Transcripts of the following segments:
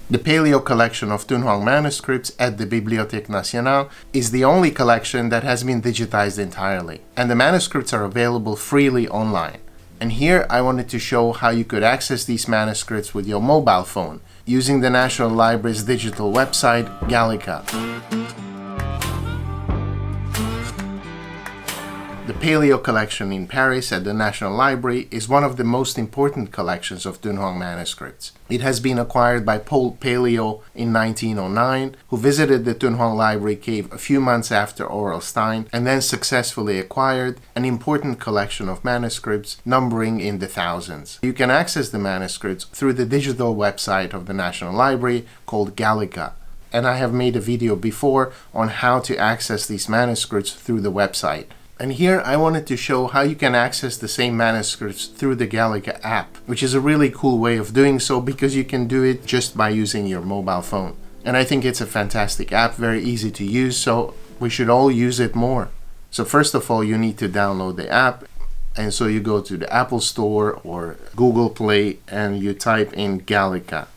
The Pelliot collection of Dunhuang manuscripts at the Bibliothèque nationale is the only collection that has been digitized entirely, and the manuscripts are available freely online. And here I wanted to show how you could access these manuscripts with your mobile phone using the National Library's digital website, Gallica. The Pelliot collection in Paris at the National Library is one of the most important collections of Dunhuang manuscripts. It has been acquired by Paul Pelliot in 1909, who visited the Dunhuang Library cave a few months after Oral Stein and then successfully acquired an important collection of manuscripts numbering in the thousands. You can access the manuscripts through the digital website of the National Library called Gallica. And I have made a video before on how to access these manuscripts through the website. And here I wanted to show how you can access the same manuscripts through the Gallica app, which is a really cool way of doing so because you can do it just by using your mobile phone. And I think it's a fantastic app, very easy to use, so we should all use it more. So first of all, you need to download the app. And so you go to the Apple Store or Google Play and you type in Gallica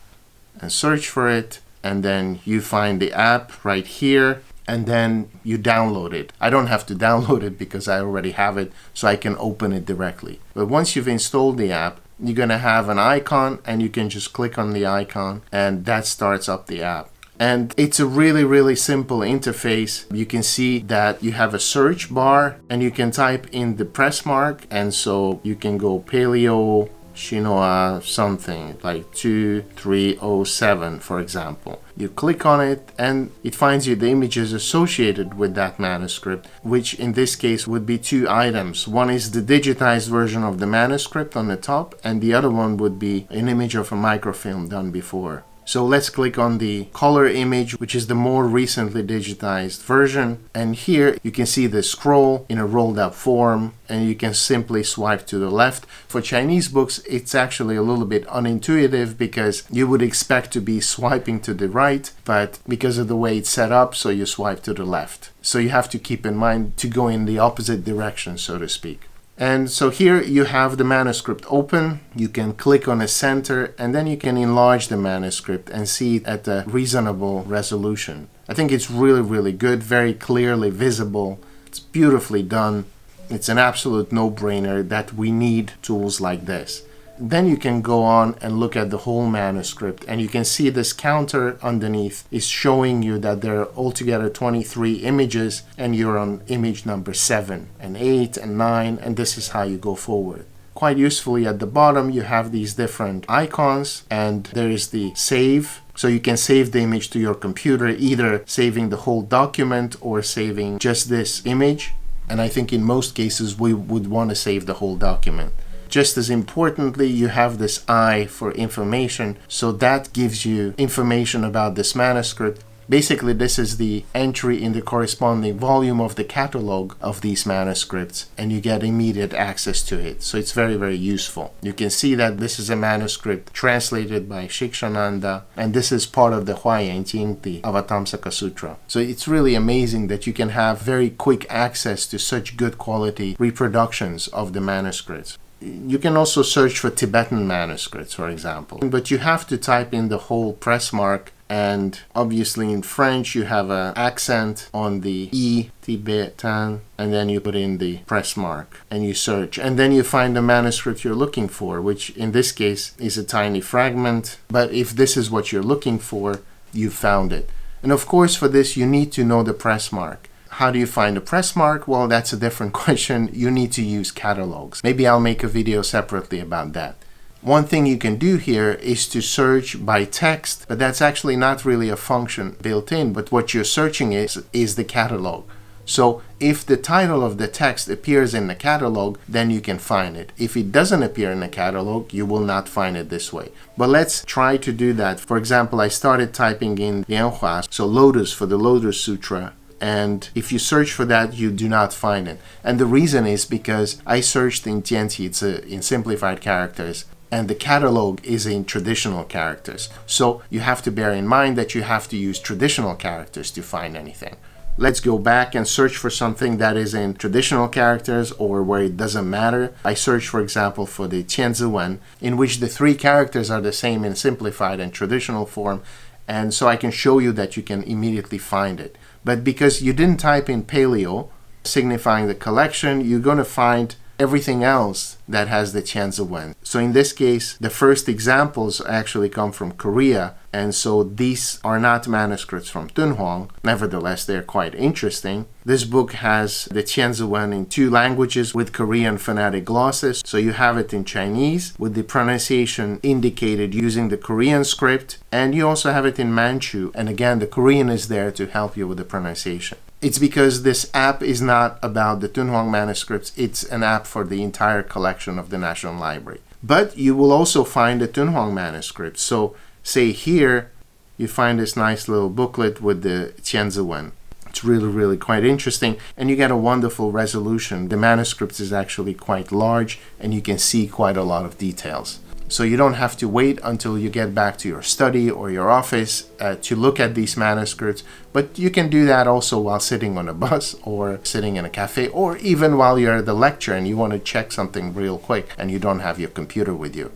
and search for it. And then you find the app right here. And then you download it. I don't have to download it because I already have it, so I can open it directly. But once you've installed the app, you're going to have an icon and you can just click on the icon and that starts up the app. And it's a really simple interface. You can see that you have a search bar and you can type in the press mark, and so you can go Pelliot Chinois something like 2307, for example. You click on it and it finds you the images associated with that manuscript, which in this case would be two items. One is the digitized version of the manuscript on the top, and the other one would be an image of a microfilm done before. So let's click on the color image, which is the more recently digitized version. And here you can see the scroll in a rolled up form, and you can simply swipe to the left. For Chinese books, it's actually a little bit unintuitive because you would expect to be swiping to the right, but because of the way it's set up, so you swipe to the left. So you have to keep in mind to go in the opposite direction, so to speak. And so here you have the manuscript open. You can click on a center and then you can enlarge the manuscript and see it at a reasonable resolution. I think it's really good, very clearly visible. It's beautifully done. It's an absolute no-brainer that we need tools like this. Then you can go on and look at the whole manuscript, and you can see this counter underneath is showing you that there are altogether 23 images and you're on image number 7 and 8 and 9, and this is how you go forward. Quite usefully at the bottom you have these different icons, and there is the save. So you can save the image to your computer, either saving the whole document or saving just this image. And I think in most cases we would want to save the whole document. Just as importantly, you have this I for information, so that gives you information about this manuscript. Basically, this is the entry in the corresponding volume of the catalogue of these manuscripts, and you get immediate access to it. So it's very useful. You can see that this is a manuscript translated by Shikshananda, and this is part of the Huayanjing, the Avatamsaka Sutra. So it's really amazing that you can have very quick access to such good quality reproductions of the manuscripts. You can also search for Tibetan manuscripts, for example, but you have to type in the whole press mark, and obviously in French you have an accent on the E, Tibetan, and then you put in the press mark and you search, and then you find the manuscript you're looking for, which in this case is a tiny fragment, but if this is what you're looking for, you found it. And of course for this you need to know the press mark. How do you find a press mark? Well, that's a different question. You need to use catalogs. Maybe I'll make a video separately about that. One thing you can do here is to search by text, but that's actually not really a function built in, but what you're searching is the catalog. So if the title of the text appears in the catalog, then you can find it. If it doesn't appear in the catalog, you will not find it this way. But let's try to do that. For example, I started typing in Lianhua, so Lotus for the Lotus Sutra, and if you search for that, you do not find it. And the reason is because I searched in Jianqi, it's in simplified characters, and the catalog is in traditional characters. So you have to bear in mind that you have to use traditional characters to find anything. Let's go back and search for something that is in traditional characters or where it doesn't matter. I search, for example, for the Qianziwen, in which the 3 characters are the same in simplified and traditional form, and so I can show you that you can immediately find it. But because you didn't type in Pelliot, signifying the collection, you're going to find everything else that has the Qianziwen. So in this case, the first examples actually come from Korea, and so these are not manuscripts from Dunhuang. Nevertheless, they're quite interesting. This book has the Qianziwen in 2 languages with Korean phonetic glosses. So you have it in Chinese with the pronunciation indicated using the Korean script, and you also have it in Manchu, and again, the Korean is there to help you with the pronunciation. It's because this app is not about the Dunhuang manuscripts, it's an app for the entire collection of the National Library. But you will also find the Dunhuang manuscripts. So, say here, you find this nice little booklet with the Qianziwen. It's really quite interesting, and you get a wonderful resolution. The manuscript is actually quite large, and you can see quite a lot of details. So you don't have to wait until you get back to your study or your office to look at these manuscripts, but you can do that also while sitting on a bus or sitting in a cafe, or even while you're at the lecture and you want to check something real quick and you don't have your computer with you.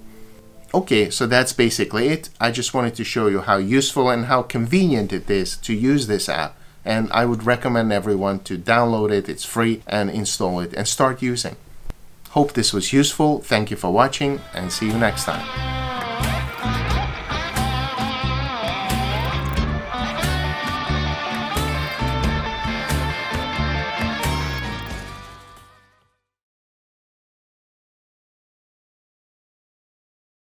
Okay, so that's basically it. I just wanted to show you how useful and how convenient it is to use this app, and I would recommend everyone to download it. It's free, and install it and start using. Hope this was useful. Thank you for watching, and see you next time.